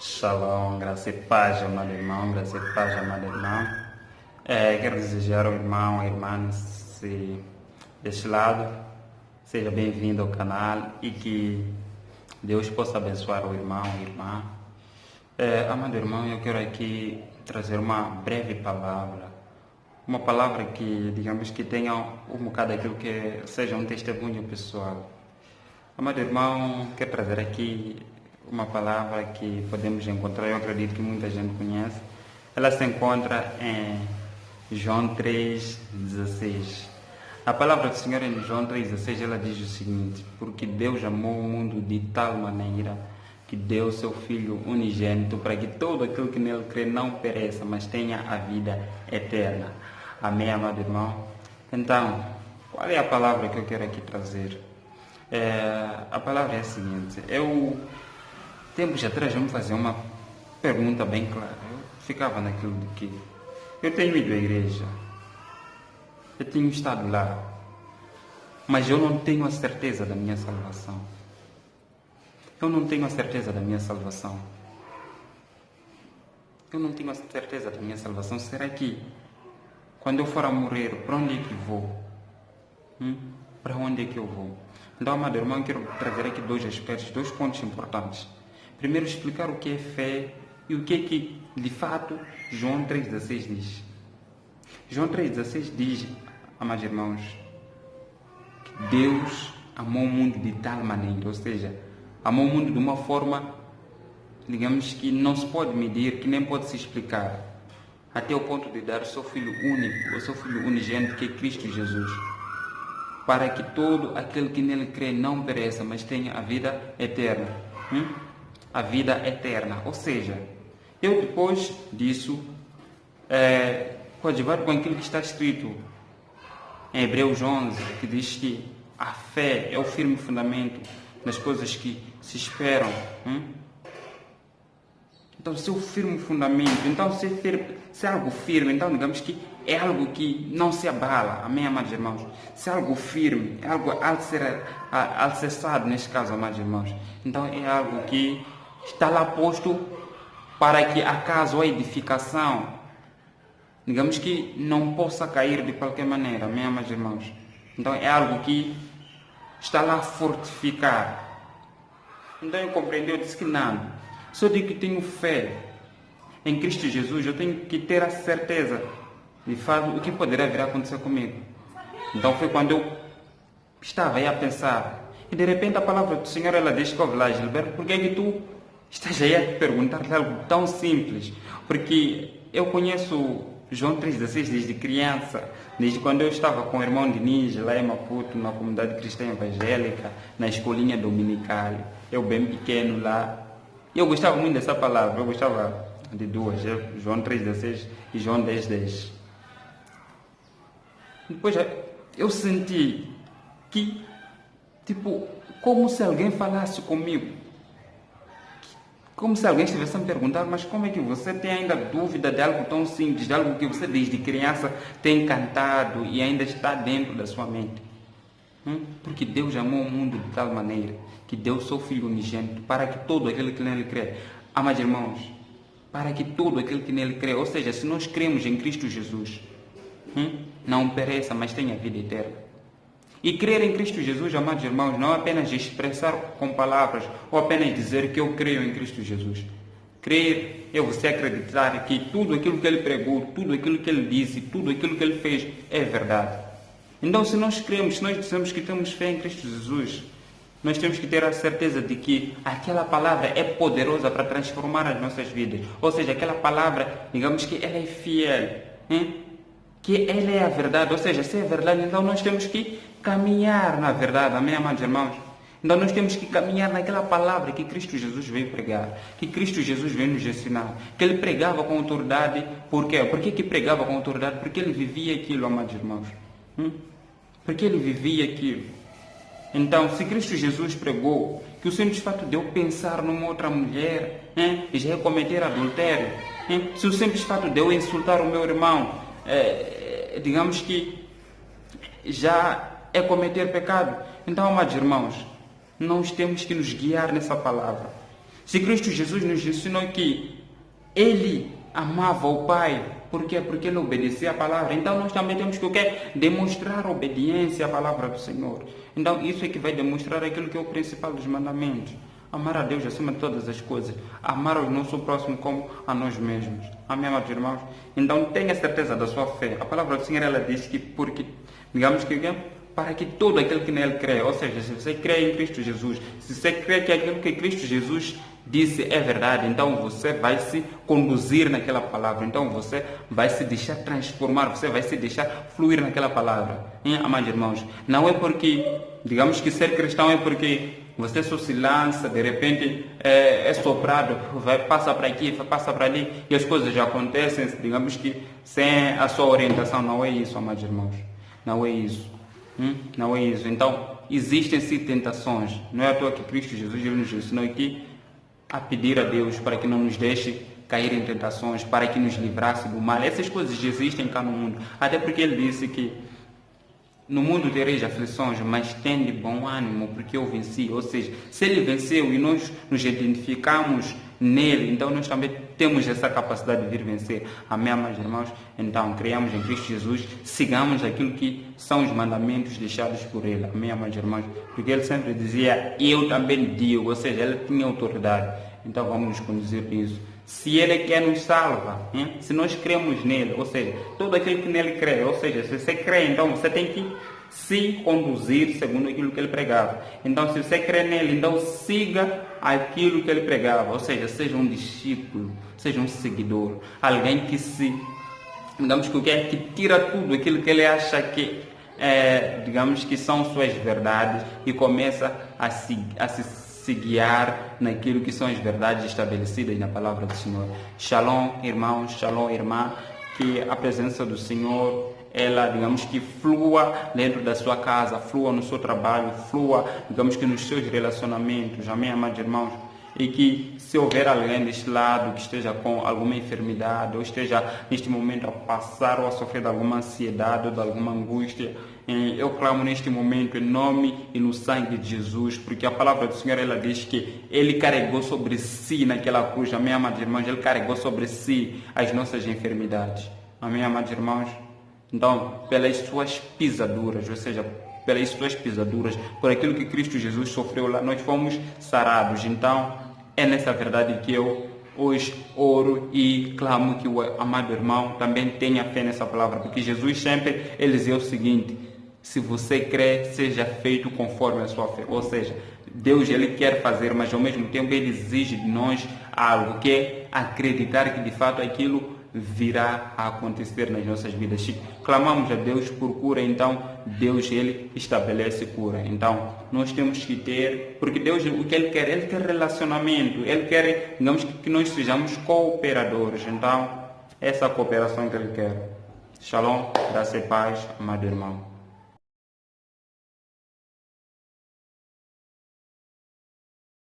Shalom, graça e paz, amado irmão, graça e paz, amado irmão. Quero desejar ao irmão, à irmã deste lado, seja bem-vindo ao canal e que Deus possa abençoar o irmão, a irmã. Amado irmão, eu quero aqui trazer uma breve palavra, uma palavra que, digamos, que tenha um bocado daquilo que seja um testemunho pessoal. Amado irmão, quero trazer aqui uma palavra que podemos encontrar, eu acredito que muita gente conhece. Ela se encontra em João 3,16. A palavra do Senhor em João 3,16, ela diz o seguinte: porque Deus amou o mundo de tal maneira que deu o seu Filho unigênito para que todo aquele que nele crê não pereça, mas tenha a vida eterna. Amém, amado irmão? Então, qual é a palavra que eu quero aqui trazer? A palavra é a seguinte: tempos atrás eu me fazia uma pergunta bem clara. Eu ficava naquilo de que eu tenho ido à igreja, eu tenho estado lá, mas eu não tenho a certeza da minha salvação. Eu não tenho a certeza da minha salvação. Eu não tenho a certeza da minha salvação. Será que quando eu for a morrer, para onde é que vou? Para onde é que eu vou? Então, amado irmão, eu quero trazer aqui dois aspectos, dois pontos importantes. Primeiro, explicar o que é fé e o que de fato, João 3,16 diz. João 3,16 diz, amados irmãos, que Deus amou o mundo de tal maneira, ou seja, amou o mundo de uma forma, digamos, que não se pode medir, que nem pode se explicar, até o ponto de dar o seu Filho único, o seu Filho unigênito, que é Cristo Jesus, para que todo aquele que nele crê não pereça, mas tenha a vida eterna. A vida eterna. Ou seja, eu depois disso coadjuvar com aquilo que está escrito em Hebreus 11, que diz que a fé é o firme fundamento das coisas que se esperam. Então, se é o firme fundamento, então se é algo firme, então digamos que é algo que não se abala. Amém, amados irmãos? Se é algo firme, é algo alicerçado, neste caso, amados irmãos, então é algo que está lá posto para que, acaso a edificação, digamos que não possa cair de qualquer maneira. Amém, amados irmãos? Então é algo que está lá a fortificar. Então eu compreendi, eu disse que não. Se eu digo que tenho fé em Cristo Jesus, eu tenho que ter a certeza de fato o que poderá vir a acontecer comigo. Então foi quando eu estava aí a pensar, e de repente a palavra do Senhor, ela diz que, Gilberto, por que é que tu estás aí a te perguntar algo tão simples? Porque eu conheço João 3,16 desde criança, desde quando eu estava com o irmão Diniz, lá em Maputo, na comunidade cristã evangélica, na escolinha dominical, eu bem pequeno lá. Eu gostava muito dessa palavra, eu gostava de duas, João 3,16 e João 10,10. Depois eu senti que, como se alguém falasse comigo. Como se alguém estivesse a me perguntar, mas como é que você tem ainda dúvida de algo tão simples, de algo que você desde criança tem cantado e ainda está dentro da sua mente? Porque Deus amou o mundo de tal maneira que deu o seu Filho unigênito para que todo aquele que nele crê, amados irmãos, para que todo aquele que nele crê, ou seja, se nós cremos em Cristo Jesus, não pereça, mas tenha vida eterna. E crer em Cristo Jesus, amados irmãos, não é apenas expressar com palavras ou apenas dizer que eu creio em Cristo Jesus. Crer é você acreditar que tudo aquilo que Ele pregou, tudo aquilo que Ele disse, tudo aquilo que Ele fez é verdade. Então, se nós cremos, se nós dizemos que temos fé em Cristo Jesus, nós temos que ter a certeza de que aquela palavra é poderosa para transformar as nossas vidas. Ou seja, aquela palavra, digamos que ela é fiel, que ela é a verdade. Ou seja, se é verdade, então nós temos que caminhar na verdade. Amém, amados irmãos? Então nós temos que caminhar naquela palavra que Cristo Jesus veio pregar, que Cristo Jesus veio nos ensinar, que Ele pregava com autoridade. Por quê? Por que pregava com autoridade? Porque Ele vivia aquilo, amados irmãos. Porque Ele vivia aquilo. Então, se Cristo Jesus pregou que o simples fato de eu pensar numa outra mulher já é cometer adultério, se o simples fato de eu insultar o meu irmão, digamos que já é cometer pecado, então, amados irmãos, nós temos que nos guiar nessa palavra. Se Cristo Jesus nos ensinou que Ele amava o Pai, por quê? Porque Ele obedecia a palavra. Então nós também temos que o quê? Demonstrar obediência à palavra do Senhor. Então isso é que vai demonstrar aquilo que é o principal dos mandamentos. Amar a Deus acima de todas as coisas. Amar o nosso próximo como a nós mesmos. Amém, amados irmãos? Então tenha certeza da sua fé. A palavra do Senhor, ela diz que porque, digamos que para que todo aquele que nele crê, ou seja, se você crê em Cristo Jesus, se você crê que aquilo que Cristo Jesus disse é verdade, então você vai se conduzir naquela palavra, então você vai se deixar transformar, você vai se deixar fluir naquela palavra. Amados irmãos, não é porque, digamos que ser cristão é porque você só se lança, de repente é soprado, passa para aqui, passa para ali, e as coisas já acontecem, digamos que sem a sua orientação. Não é isso, amados irmãos, não é isso. Não é isso. Então, existem sim tentações. Não é à toa que Cristo Jesus nos ensinou aqui a pedir a Deus para que não nos deixe cair em tentações, para que nos livrasse do mal. Essas coisas existem cá no mundo. Até porque Ele disse que no mundo tereis aflições, mas tende bom ânimo, porque eu venci. Ou seja, se Ele venceu e nós nos identificamos nele, então nós também temos essa capacidade de vir vencer. Amém, amados irmãos? Então, criamos em Cristo Jesus, sigamos aquilo que são os mandamentos deixados por Ele. Amém, amados irmãos? Porque Ele sempre dizia, eu também digo, ou seja, Ele tinha autoridade. Então, vamos nos conduzir nisso. Se Ele quer nos salva, se nós cremos nele, ou seja, todo aquele que nele crê, ou seja, se você crê, então você tem que se conduzir segundo aquilo que ele pregava. Então, se você crê nele, então siga aquilo que ele pregava, ou seja, seja um discípulo, seja um seguidor, alguém que digamos que tira tudo aquilo que ele acha que digamos que são suas verdades e começa a se guiar naquilo que são as verdades estabelecidas na palavra do Senhor. Shalom, irmãos, shalom, irmã, que a presença do Senhor, ela, digamos que flua dentro da sua casa, flua no seu trabalho, flua, digamos que nos seus relacionamentos. Amém, amados irmãos? E que se houver alguém deste lado que esteja com alguma enfermidade, ou esteja neste momento a passar ou a sofrer de alguma ansiedade ou de alguma angústia, eu clamo neste momento em nome e no sangue de Jesus, porque a palavra do Senhor, ela diz que Ele carregou sobre si naquela cruz. Amém, amados irmãos? Ele carregou sobre si as nossas enfermidades. Amém, amados irmãos? Então, pelas suas pisaduras, ou seja, pelas suas pisaduras, por aquilo que Cristo Jesus sofreu lá, nós fomos sarados. Então, é nessa verdade que eu hoje oro e clamo que o amado irmão também tenha fé nessa palavra, porque Jesus sempre, ele dizia o seguinte: se você crê, seja feito conforme a sua fé. Ou seja, Deus, ele quer fazer, mas ao mesmo tempo ele exige de nós algo, que é acreditar que de fato aquilo virá a acontecer nas nossas vidas. Se clamamos a Deus por cura, então Deus, ele estabelece cura. Então nós temos que ter, porque Deus, o que ele quer relacionamento, ele quer, digamos, que nós sejamos cooperadores. Então essa cooperação que ele quer. Shalom, graça e paz, amado irmão.